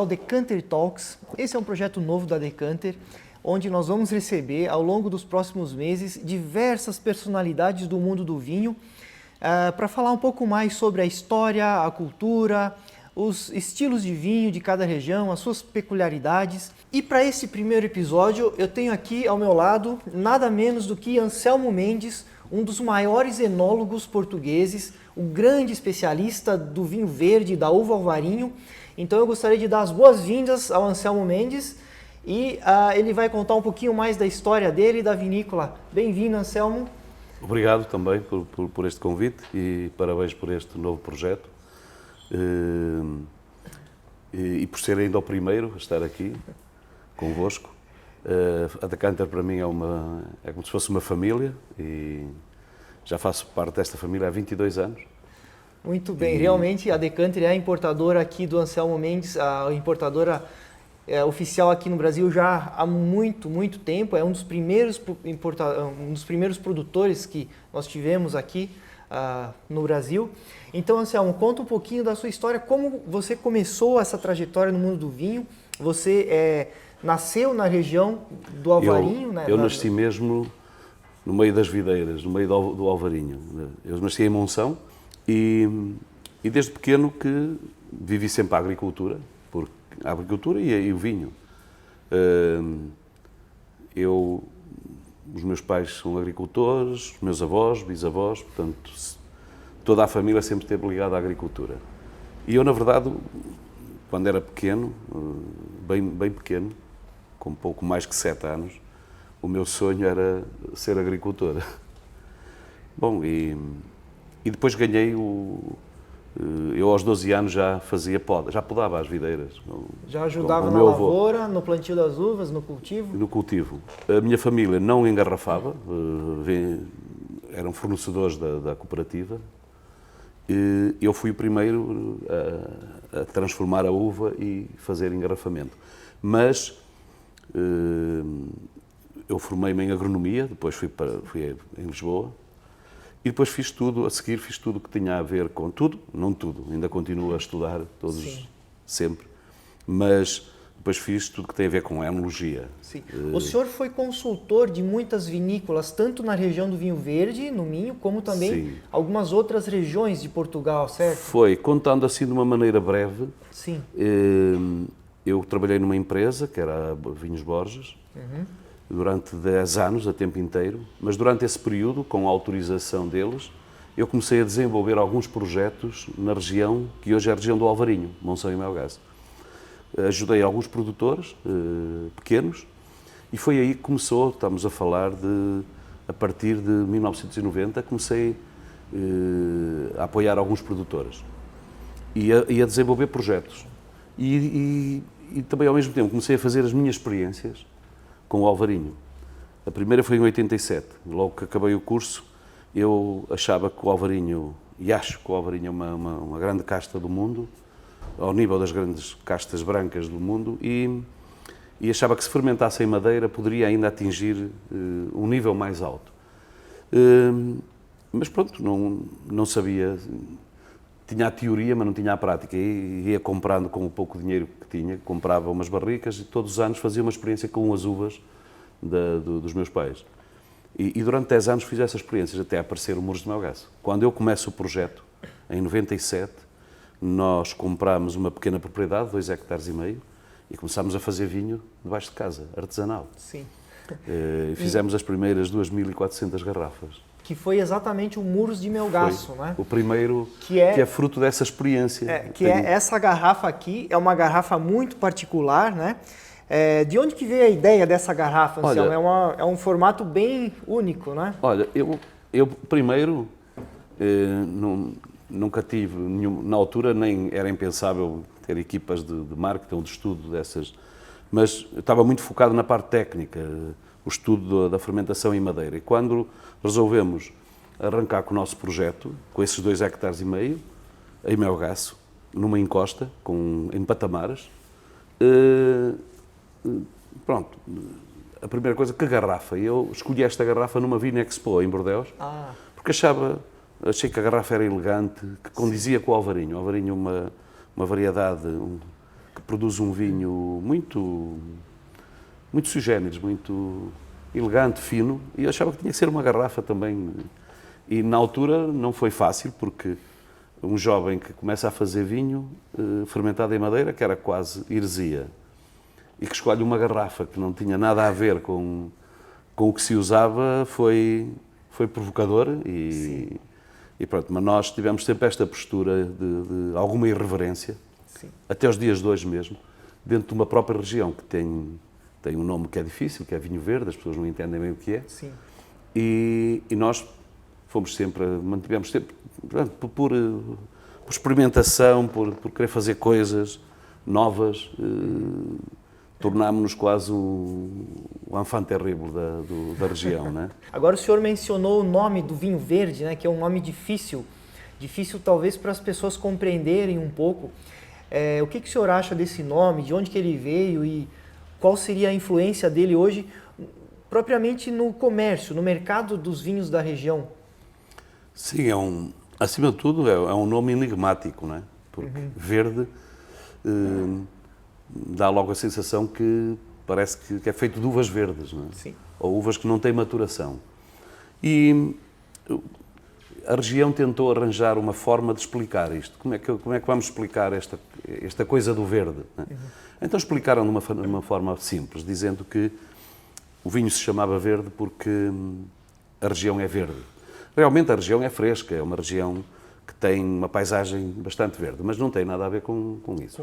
ao Decanter Talks. Esse é um projeto novo da Decanter, onde nós vamos receber, ao longo dos próximos meses, diversas personalidades do mundo do vinho, para falar um pouco mais sobre a história, a cultura, os estilos de vinho de cada região, as suas peculiaridades. E para esse primeiro episódio, eu tenho aqui ao meu lado nada menos do que Anselmo Mendes, um dos maiores enólogos portugueses, o grande especialista do vinho verde, da uva Alvarinho. Então eu gostaria de dar as boas-vindas ao Anselmo Mendes e ele vai contar um pouquinho mais da história dele e da vinícola. Bem-vindo, Anselmo. Obrigado também por este convite e parabéns por este novo projeto. E por ser ainda o primeiro a estar aqui convosco. A Decanter para mim é como se fosse uma família e já faço parte desta família há 22 anos. Muito bem, realmente a Decanter é a importadora aqui do Anselmo Mendes, a importadora oficial aqui no Brasil já há muito tempo, é um dos primeiros produtores que nós tivemos aqui no Brasil. Então, Anselmo, conta um pouquinho da sua história, como você começou essa trajetória no mundo do vinho. Você nasceu na região do Alvarinho, né? Eu nasci mesmo no meio das videiras, no meio do Alvarinho. Eu nasci em Monção e desde pequeno que vivi sempre a agricultura, e o vinho. Os meus pais são agricultores, os meus avós, bisavós, portanto, toda a família sempre esteve ligada à agricultura. E eu, na verdade, quando era pequeno, bem pequeno, com pouco mais que 7 anos, o meu sonho era ser agricultor. Bom, e depois ganhei eu aos 12 anos já fazia poda, já podava as videiras. Já ajudava na lavoura, no plantio das uvas, no cultivo? No cultivo. A minha família não engarrafava, eram fornecedores da cooperativa. Eu fui o primeiro a transformar a uva e fazer engarrafamento. Mas eu formei-me em agronomia, depois fui em Lisboa, e depois fiz tudo o que tinha a ver com tudo, não tudo, ainda continuo a estudar sempre, mas depois fiz tudo que tem a ver com enologia. Sim. O senhor foi consultor de muitas vinícolas, tanto na região do vinho verde, no Minho, como também algumas outras regiões de Portugal, certo? Foi, contando assim de uma maneira breve. Sim. Eu trabalhei numa empresa, que era a Vinhos Borges, durante 10 anos, a tempo inteiro, mas durante esse período, com a autorização deles, eu comecei a desenvolver alguns projetos na região, que hoje é a região do Alvarinho, Monção e Melgaço. Ajudei alguns produtores pequenos e foi aí que começou, estamos a falar a partir de 1990, comecei a apoiar alguns produtores e a desenvolver projetos. E também, ao mesmo tempo, comecei a fazer as minhas experiências com o Alvarinho. A primeira foi em 87. Logo que acabei o curso, eu achava que o Alvarinho, e acho que o Alvarinho é uma grande casta do mundo, ao nível das grandes castas brancas do mundo, e achava que se fermentasse em madeira poderia ainda atingir um nível mais alto. Mas pronto, não sabia. Tinha a teoria, mas não tinha a prática. E ia comprando com o pouco dinheiro que tinha, comprava umas barricas e todos os anos fazia uma experiência com as uvas dos meus pais. E durante 10 anos fiz essas experiências até aparecer o Muros de Melgaço. Quando eu começo o projeto, em 97, nós comprámos uma pequena propriedade, 2,5 hectares, e começámos a fazer vinho debaixo de casa, artesanal. Sim. Fizemos as primeiras 2.400 garrafas. Que foi exatamente o Muros de Melgaço, né? O primeiro, que é fruto dessa experiência. Essa garrafa aqui, é uma garrafa muito particular, né? De onde que veio a ideia dessa garrafa, Anselmo? É um formato bem único, né? Olha, eu primeiro nunca tive na altura, nem era impensável ter equipas de marketing ou de estudo dessas, mas eu estava muito focado na parte técnica, o estudo da fermentação em madeira. E quando resolvemos arrancar com o nosso projeto, com esses 2,5 hectares, em Melgaço, numa encosta, em patamares, pronto, a primeira coisa, que garrafa? Eu escolhi esta garrafa numa Vinexpo em Bordeaux, porque achei que a garrafa era elegante, que condizia com o Alvarinho. O Alvarinho é uma variedade que produz um vinho muito sui generis, muito elegante, fino, e eu achava que tinha que ser uma garrafa também. E na altura não foi fácil, porque um jovem que começa a fazer vinho fermentado em madeira, que era quase heresia, e que escolhe uma garrafa que não tinha nada a ver com o que se usava, foi provocador e pronto. Mas nós tivemos sempre esta postura de alguma irreverência, sim, até os dias de hoje mesmo, dentro de uma própria região que tem um nome que é difícil, que é vinho verde, as pessoas não entendem bem o que é. Sim. E nós mantivemos sempre, por experimentação, por querer fazer coisas novas, tornámos-nos quase um enfant terrible da região, né? Agora o senhor mencionou o nome do vinho verde, né, que é um nome difícil talvez para as pessoas compreenderem um pouco. O que o senhor acha desse nome, de onde que ele veio e qual seria a influência dele hoje, propriamente no comércio, no mercado dos vinhos da região? Sim, acima de tudo, é um nome enigmático, não é? Porque verde dá logo a sensação que parece que é feito de uvas verdes, não é? Sim. Ou uvas que não têm maturação. E a região tentou arranjar uma forma de explicar isto. Como é que vamos explicar esta coisa do verde? Não é? Então explicaram de uma forma simples, dizendo que o vinho se chamava verde porque a região é verde. Realmente a região é fresca, é uma região que tem uma paisagem bastante verde, mas não tem nada a ver com isso.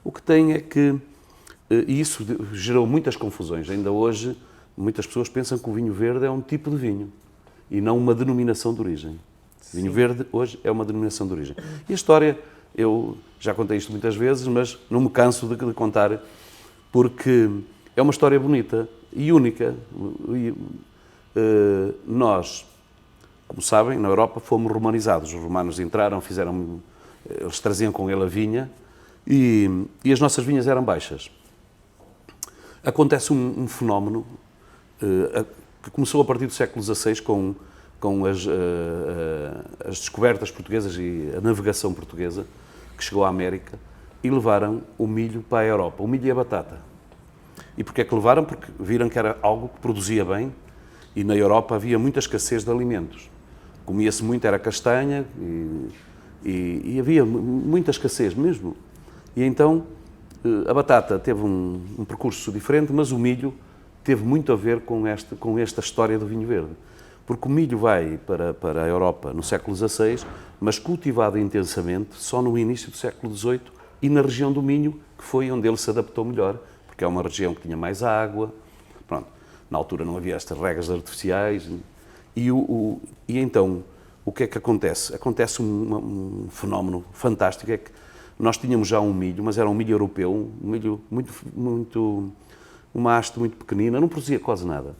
O que tem é que, e isso gerou muitas confusões, ainda hoje muitas pessoas pensam que o vinho verde é um tipo de vinho e não uma denominação de origem. Sim. Vinho verde hoje é uma denominação de origem. E a história, eu já contei isto muitas vezes, mas não me canso de contar, porque é uma história bonita e única. Nós, como sabem, na Europa fomos romanizados. Os romanos entraram, eles traziam com ele a vinha e as nossas vinhas eram baixas. Acontece um fenómeno que começou a partir do século XVI com as descobertas portuguesas e a navegação portuguesa, que chegou à América e levaram o milho para a Europa, o milho e a batata. E porquê é que levaram? Porque viram que era algo que produzia bem e na Europa havia muita escassez de alimentos. Comia-se muito, era castanha e havia muita escassez mesmo. E então a batata teve um percurso diferente, mas o milho teve muito a ver com esta história do vinho verde. Porque o milho vai para a Europa no século XVI, mas cultivado intensamente só no início do século XVIII e na região do Minho, que foi onde ele se adaptou melhor, porque é uma região que tinha mais água. Pronto. Na altura não havia estas regras artificiais. E então, o que é que acontece? Acontece um fenómeno fantástico, é que nós tínhamos já um milho, mas era um milho europeu, um milho uma haste muito pequenina, não produzia quase nada.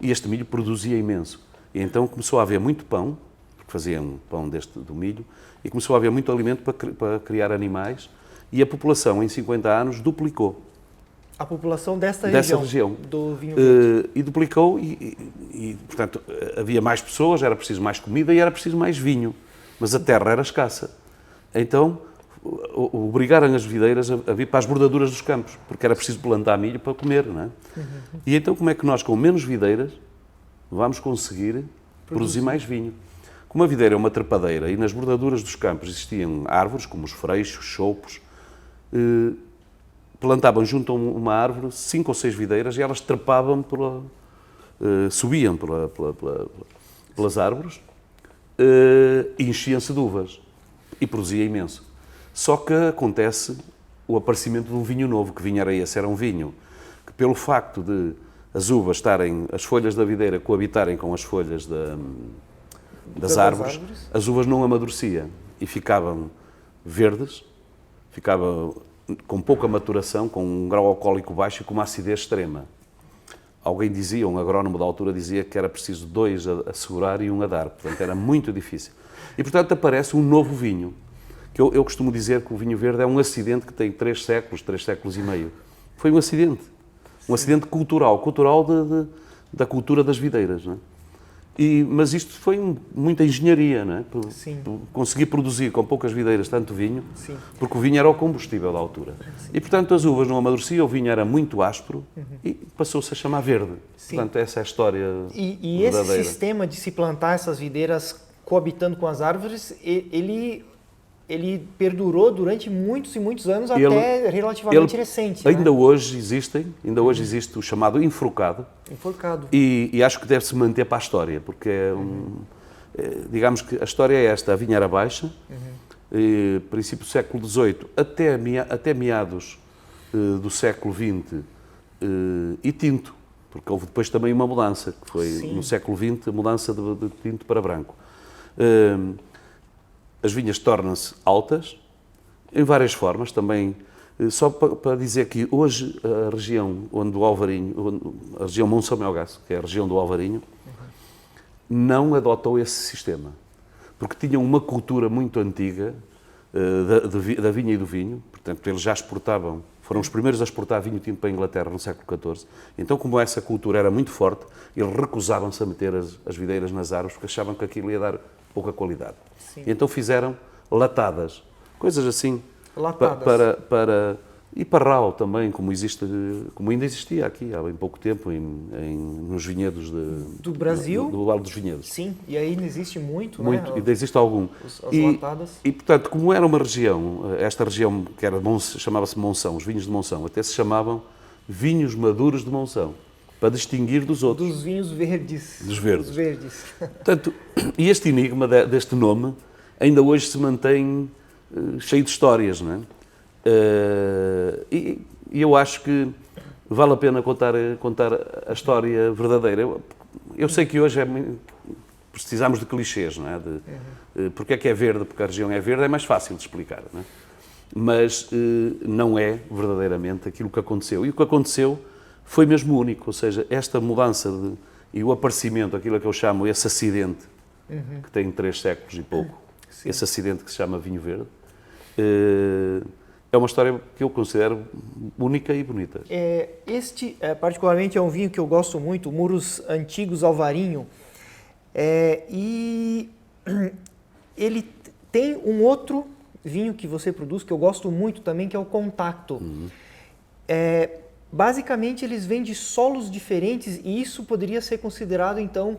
E este milho produzia imenso. E então começou a haver muito pão, porque faziam pão do milho, e começou a haver muito alimento para criar animais, e a população em 50 anos duplicou. A população dessa região do vinho verde. E duplicou e, portanto, havia mais pessoas, era preciso mais comida e era preciso mais vinho, mas a terra era escassa. Então, obrigaram as videiras a vir para as bordaduras dos campos, porque era preciso plantar milho para comer, não é? E então, como é que nós, com menos videiras, vamos conseguir produzir mais vinho? Como a videira é uma trepadeira e nas bordaduras dos campos existiam árvores, como os freixos, choupos, plantavam junto a uma árvore 5 ou 6 videiras e elas trepavam subiam pelas árvores e enchiam-se de uvas e produzia imenso. Só que acontece o aparecimento de um vinho novo. Que vinho era esse? Era um vinho que, pelo facto de as uvas as folhas da videira coabitarem com as folhas das árvores, as uvas não amadureciam e ficavam verdes, ficavam com pouca maturação, com um grau alcoólico baixo e com uma acidez extrema. Alguém dizia, um agrónomo da altura dizia que era preciso 2 a segurar e 1 a dar, portanto era muito difícil. E portanto aparece um novo vinho, que eu costumo dizer que o vinho verde é um acidente que tem 3 séculos e meio. Foi um acidente cultural da cultura das videiras, não é? Mas isto foi muita engenharia, não é? Sim. Conseguir produzir com poucas videiras tanto vinho, Sim. porque o vinho era o combustível da altura. Sim. E, portanto, as uvas não amadureciam, o vinho era muito áspero e passou-se a chamar verde. Sim. Portanto, essa é a história E verdadeira. esse sistema de se plantar essas videiras coabitando com as árvores, ele perdurou durante muitos e muitos anos até relativamente recente. Ainda né? hoje existe o chamado enforcado. Enforcado. E acho que deve-se manter para a história, porque digamos que a história é esta: a vinha era baixa, princípio do século XVIII até meados do século XX, e tinto, porque houve depois também uma mudança, que foi no século XX a mudança de tinto para branco. As vinhas tornam-se altas, em várias formas também. Só para dizer que hoje a região onde o Alvarinho, a região Monção Melgaço, que é a região do Alvarinho, não adotou esse sistema, porque tinham uma cultura muito antiga da vinha e do vinho. Portanto, eles já exportavam, foram os primeiros a exportar vinho tinto para a Inglaterra no século XIV. Então, como essa cultura era muito forte, eles recusavam-se a meter as videiras nas árvores, porque achavam que aquilo ia dar pouca qualidade. Sim. E então fizeram latadas, coisas assim, Latadas. e parral também, como ainda existia aqui há bem pouco tempo nos vinhedos do Brasil, do Vale dos Vinhedos. Sim, e ainda existe muito, muito, né? Ainda existe algum. As latadas. E, portanto, como era uma região, esta região que era chamava-se Monção, os vinhos de Monção, até se chamavam vinhos maduros de Monção, para distinguir dos outros. Dos vinhos verdes. Dos verdes. Dos verdes. Portanto, e este enigma deste nome ainda hoje se mantém cheio de histórias, não é? E eu acho que vale a pena contar a história verdadeira. Eu sei que hoje precisamos de clichês, não é? Porque é que é verde, porque a região é verde, é mais fácil de explicar, não é? Mas não é verdadeiramente aquilo que aconteceu. E o que aconteceu foi mesmo único, ou seja, esta mudança e o aparecimento, aquilo que eu chamo esse acidente, que tem 3 séculos e pouco, esse acidente que se chama vinho verde, é uma história que eu considero única e bonita. Este, particularmente, é um vinho que eu gosto muito, Muros Antigos Alvarinho, e ele tem um outro vinho que você produz que eu gosto muito também, que é o Contacto. Basicamente, eles vêm de solos diferentes e isso poderia ser considerado, então,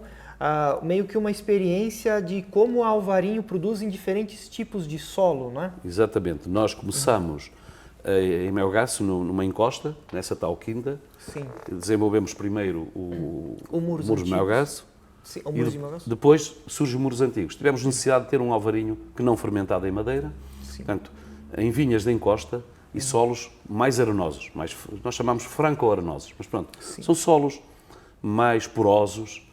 meio que uma experiência de como a Alvarinho produz em diferentes tipos de solo, não é? Exatamente. Nós começamos em Melgaço, numa encosta, nessa tal quinta. Sim. Desenvolvemos primeiro o Muros de Melgaço. Sim, o Muros de Melgaço. Depois surge o Muros Antigos. Tivemos necessidade de ter um alvarinho que não fermentado em madeira. Sim. Portanto, em vinhas de encosta e solos mais arenosos. Nós chamamos franco-arenosos. Mas pronto, são solos mais porosos,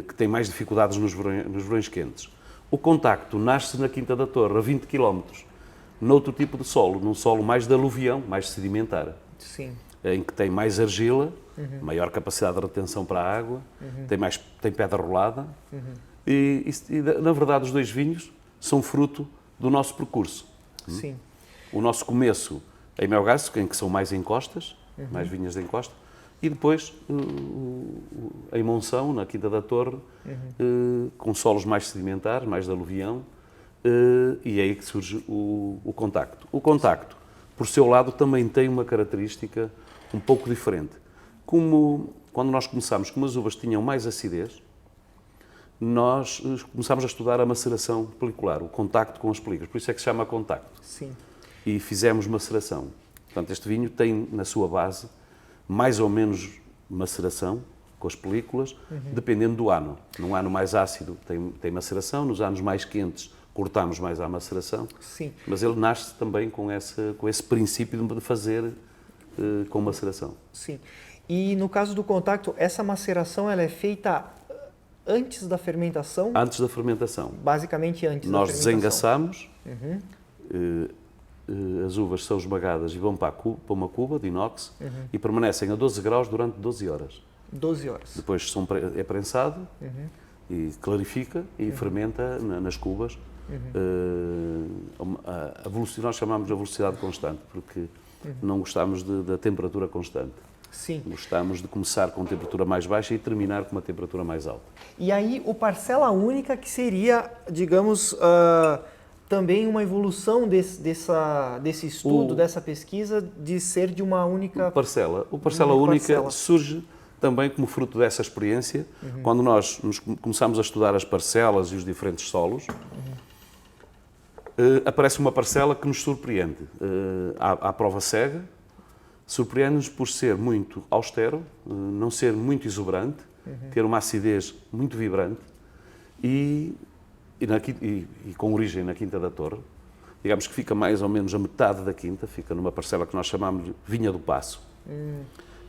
que têm mais dificuldades nos verões quentes. O Contacto nasce na Quinta da Torre, a 20 km, noutro tipo de solo, num solo mais de aluvião, mais sedimentar. Sim. Em que tem mais argila, maior capacidade de retenção para a água, tem pedra rolada. E, na verdade, os 2 vinhos são fruto do nosso percurso. Sim. O nosso começo em Melgaço, em que são mais encostas, mais vinhas de encosta, e depois em Monção, na Quinta da Torre, com solos mais sedimentares, mais de aluvião, e é aí que surge o Contacto. O Contacto, por seu lado, também tem uma característica um pouco diferente. Como quando nós começámos, como as uvas tinham mais acidez, nós começámos a estudar a maceração pelicular, o contacto com as películas, por isso é que se chama Contacto. Sim. E fizemos maceração. Portanto, este vinho tem na sua base mais ou menos maceração com as películas, dependendo do ano. Num ano mais ácido tem maceração, nos anos mais quentes cortamos mais a maceração. Sim. Mas ele nasce também com esse princípio de fazer com maceração. Sim. E no caso do Contacto, essa maceração ela é feita antes da fermentação? Antes da fermentação. Basicamente antes da fermentação. Nós desengaçamos, as uvas são esmagadas e vão para uma cuba de inox e permanecem a 12 graus durante 12 horas. 12 horas. Depois é prensado e clarifica e fermenta nas cubas. Nós chamamos a velocidade constante, porque não gostamos da temperatura constante. Sim. Gostamos de começar com temperatura mais baixa e terminar com uma temperatura mais alta. E aí o parcela única que seria, digamos, também uma evolução desse estudo, dessa pesquisa, de ser de uma única parcela. O parcela única surge também como fruto dessa experiência, quando nós começamos a estudar as parcelas e os diferentes solos, aparece uma parcela que nos surpreende. À prova cega, surpreende-nos por ser muito austero, não ser muito exuberante, ter uma acidez muito vibrante e com origem na Quinta da Torre. Digamos que fica mais ou menos a metade da quinta, fica numa parcela que nós chamamos de Vinha do Paço.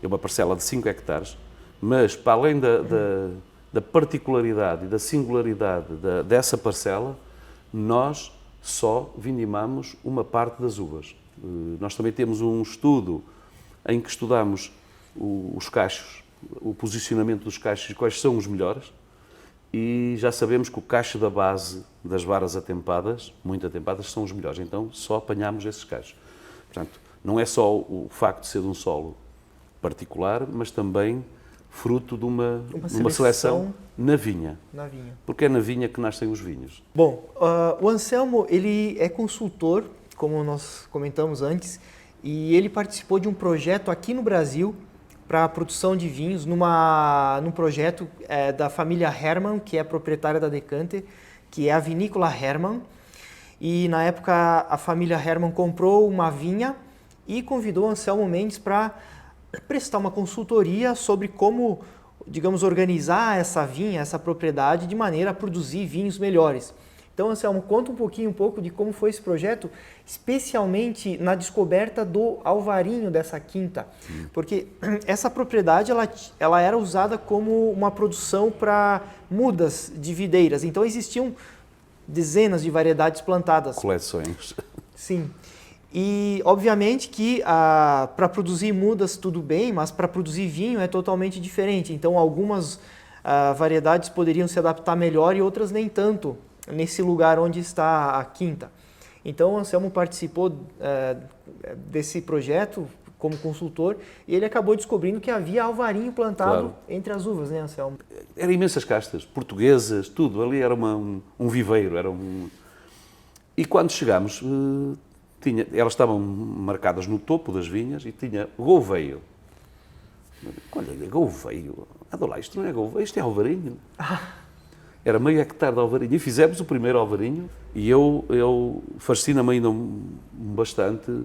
É uma parcela de 5 hectares, mas para além da particularidade e da singularidade dessa parcela, nós só vindimamos uma parte das uvas. Nós também temos um estudo em que estudamos os cachos, o posicionamento dos cachos e quais são os melhores, e já sabemos que o cacho da base das varas atempadas, muito atempadas, são os melhores, então só apanhamos esses cachos. Portanto, não é só o facto de ser de um solo particular, mas também fruto de uma seleção na vinha. Porque é na vinha que nascem os vinhos. Bom, o Anselmo, ele é consultor, como nós comentamos antes, e ele participou de um projeto aqui no Brasil para a produção de vinhos, num projeto da família Hermann, que é proprietária da Decanter, que é a Vinícola Hermann. E na época a família Hermann comprou uma vinha e convidou o Anselmo Mendes para prestar uma consultoria sobre como, digamos, organizar essa vinha, essa propriedade, de maneira a produzir vinhos melhores. Então, Anselmo, conta um pouco de como foi esse projeto, especialmente na descoberta do alvarinho dessa quinta. Porque essa propriedade ela era usada como uma produção para mudas de videiras. Então, existiam dezenas de variedades plantadas. Coleções. Sim. E, obviamente, que para produzir mudas tudo bem, mas para produzir vinho é totalmente diferente. Então, algumas variedades poderiam se adaptar melhor e outras nem tanto nesse lugar onde está a quinta. Então, o Anselmo participou desse projeto como consultor e ele acabou descobrindo que havia alvarinho plantado entre as uvas, né, Anselmo? Eram imensas castas, portuguesas, tudo. Ali era um viveiro. E quando chegámos, elas estavam marcadas no topo das vinhas e tinha Gouveio. Olha, Gouveio. Adolá, isto não é Gouveio, isto é alvarinho. Era meio hectare de alvarinho e fizemos o primeiro alvarinho e eu fascina-me ainda bastante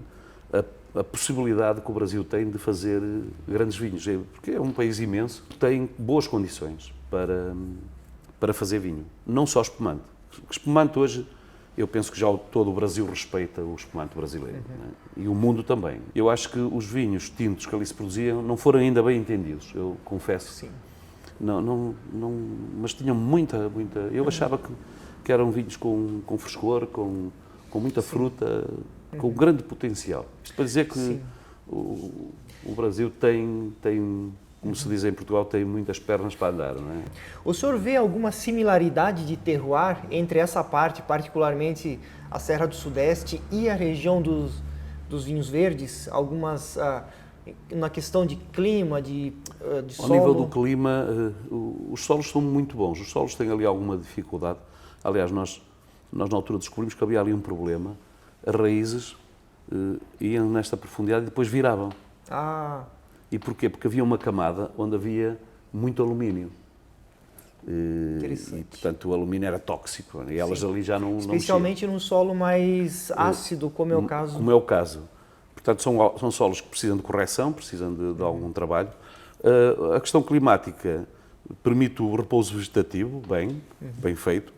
a possibilidade que o Brasil tem de fazer grandes vinhos, porque é um país imenso, tem boas condições para fazer vinho, não só espumante. Espumante hoje, eu penso que já todo o Brasil respeita o espumante brasileiro, né? E o mundo também. Eu acho que os vinhos tintos que ali se produziam não foram ainda bem entendidos, eu confesso. Sim. Não, mas tinham muita. Eu achava que eram vinhos com frescor, com muita fruta, com grande potencial. Isto para dizer que o Brasil tem, como se diz em Portugal, tem muitas pernas para andar, não é? O senhor vê alguma similaridade de terroir entre essa parte, particularmente a Serra do Sudeste, e a região dos vinhos verdes? Algumas na questão de clima, de solo? Ao nível do clima, os solos são muito bons. Os solos têm ali alguma dificuldade. Aliás, nós na altura descobrimos que havia ali um problema. As raízes iam nesta profundidade e depois viravam. E porquê? Porque havia uma camada onde havia muito alumínio. E, portanto, o alumínio era tóxico. E elas ali já não especialmente num solo mais ácido, como é o caso. Como é o caso. Portanto, são solos que precisam de correção, precisam de algum trabalho. A questão climática permite o repouso vegetativo, bem feito.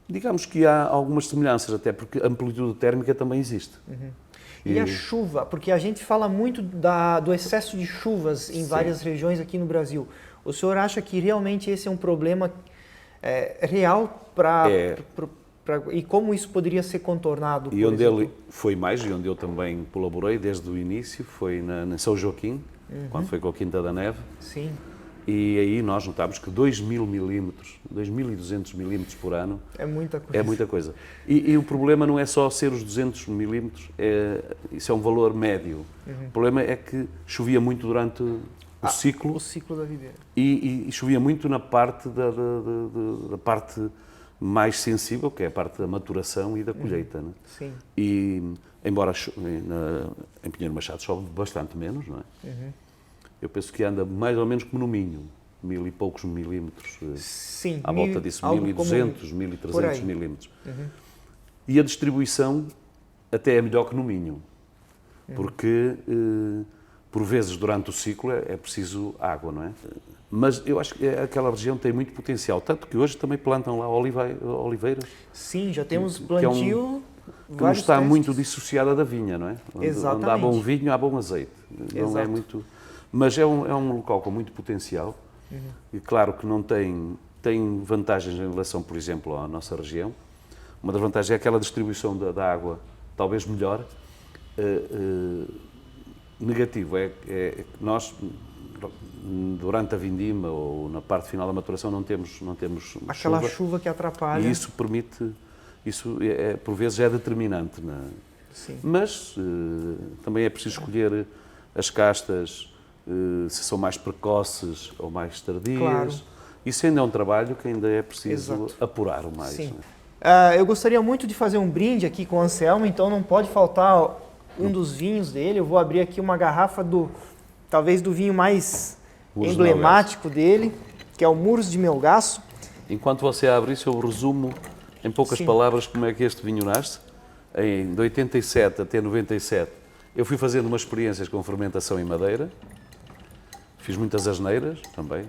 Digamos que há algumas semelhanças, até porque a amplitude térmica também existe. E a chuva, porque a gente fala muito do excesso de chuvas em várias regiões aqui no Brasil. O senhor acha que realmente esse é um problema real e como isso poderia ser contornado? E onde ele foi mais, e onde eu também colaborei desde o início, foi em São Joaquim, quando foi com a Quinta da Neve. Sim. E aí nós notámos que 2.000 milímetros, 2.200 milímetros por ano É muita coisa. é muita coisa. E o problema não é só ser os 200 milímetros, isso é um valor médio. O problema é que chovia muito durante o ciclo. O ciclo da videira. E chovia muito na parte da parte mais sensível, que é a parte da maturação e da colheita. Né? Sim. E, embora em Pinheiro Machado chove bastante menos, não é? Eu penso que anda mais ou menos como no Minho, 1.000 e poucos milímetros, Sim, à volta disso, algo 1.200, como 1.300 milímetros. E a distribuição até é melhor que no Minho, porque por vezes durante o ciclo é preciso água, não é? Mas eu acho que aquela região tem muito potencial, tanto que hoje também plantam lá oliveiras. Sim, já temos que plantio. Que não está muito dissociada da vinha, não é? Exatamente. Onde há bom vinho, há bom azeite. Não Exato. é muito... Mas é um local com muito potencial e claro que não tem vantagens em relação, por exemplo, à nossa região. Uma das vantagens é aquela distribuição da água, talvez melhor. Negativo é que nós, durante a vindima ou na parte final da maturação, não temos Aquela chuva que atrapalha. E isso permite, por vezes é determinante. Sim. Mas também é preciso escolher as castas, se são mais precoces ou mais tardias. Claro. Isso ainda é um trabalho que ainda é preciso Exato. apurar o mais. Sim. Né? Eu gostaria muito de fazer um brinde aqui com o Anselmo, então não pode faltar um dos vinhos dele. Eu vou abrir aqui uma garrafa talvez do vinho mais Muros emblemático dele, que é o Muros de Melgaço. Enquanto você abre isso, eu resumo em poucas palavras como é que este vinho nasce. De 87 até 97, eu fui fazendo umas experiências com fermentação em madeira. Fiz muitas asneiras também.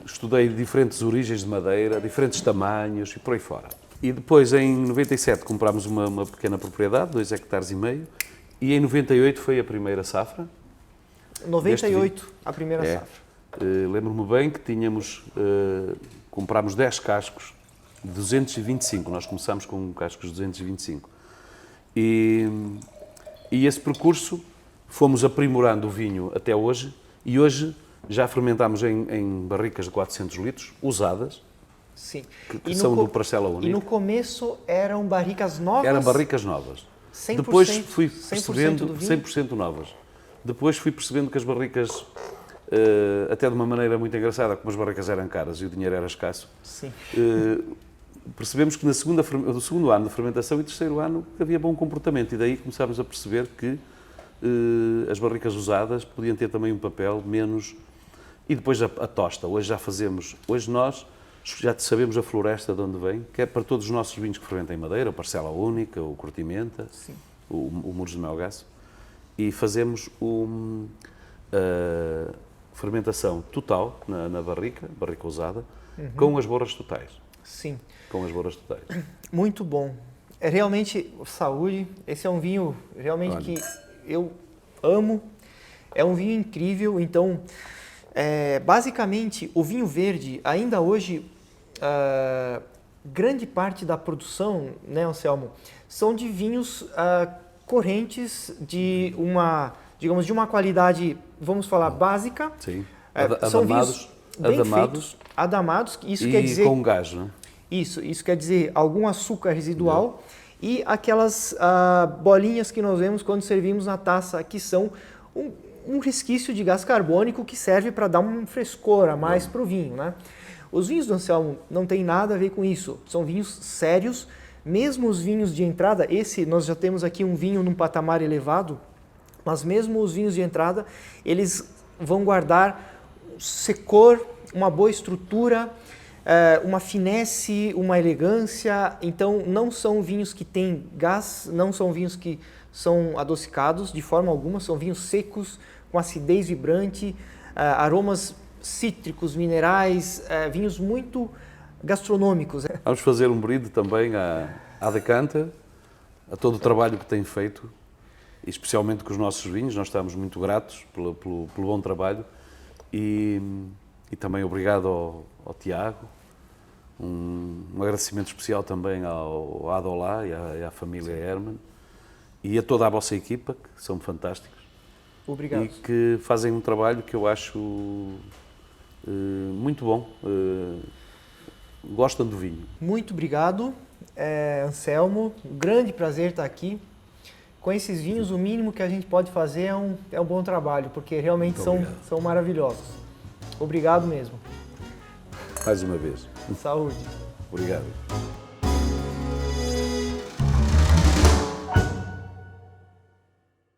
Estudei diferentes origens de madeira, diferentes tamanhos e por aí fora. E depois, em 97, comprámos uma pequena propriedade, 2,5 hectares, e em 98 foi a primeira safra. 98, a primeira safra. Lembro-me bem que comprámos 10 cascos de 225, nós começámos com cascos de 225. E esse percurso fomos aprimorando o vinho até hoje, e hoje já fermentámos em barricas de 400 litros, usadas, Sim. que são do Parcela Única. E no começo eram barricas novas? Eram barricas novas. 100%, Depois fui 100% percebendo, do vinho? 100% novas. Depois fui percebendo que as barricas, até de uma maneira muito engraçada, como as barricas eram caras e o dinheiro era escasso, Sim. percebemos que no segundo ano de fermentação e terceiro ano havia bom comportamento, e daí começámos a perceber que as barricas usadas podiam ter também um papel menos... E depois a tosta. Hoje nós já sabemos a floresta de onde vem, que é para todos os nossos vinhos que fermentam em madeira, o Parcela Única, o Curtimenta, o Muros de Melgaço, e fazemos a fermentação total na barrica usada, com as borras totais. Sim. Com as borras totais. Muito bom. É realmente saúde. Esse é um vinho realmente que eu amo. É um vinho incrível. Então, basicamente, o vinho verde, ainda hoje, grande parte da produção, né, Anselmo, são de vinhos correntes de digamos, de uma qualidade, vamos falar, básica. Sim. São vinhos bem feitos, adamados. Isso quer dizer... com gás, não é? Isso quer dizer algum açúcar residual e aquelas bolinhas que nós vemos quando servimos na taça, que são um resquício de gás carbônico que serve para dar um frescor a mais para o vinho, né? Os vinhos do Anselmo não tem nada a ver com isso, são vinhos sérios, mesmo os vinhos de entrada, nós já temos aqui um vinho num patamar elevado, mas mesmo os vinhos de entrada, eles vão guardar secor, uma boa estrutura, uma finesse, uma elegância. Então não são vinhos que têm gás, não são vinhos que são adocicados de forma alguma, são vinhos secos, com acidez vibrante, aromas cítricos, minerais, vinhos muito gastronômicos. Vamos fazer um brinde também à Decanter, a todo o trabalho que tem feito, e especialmente com os nossos vinhos. Nós estamos muito gratos pelo bom trabalho, e também obrigado ao Tiago, um agradecimento especial também ao Adolá e à família Herman, e a toda a vossa equipa, que são fantásticos. Obrigado. E que fazem um trabalho que eu acho muito bom. Gostam do vinho. Muito obrigado, Anselmo. Um grande prazer estar aqui. Com esses vinhos, o mínimo que a gente pode fazer é um bom trabalho, porque realmente são maravilhosos. Obrigado mesmo. Mais uma vez. Saúde. Obrigado.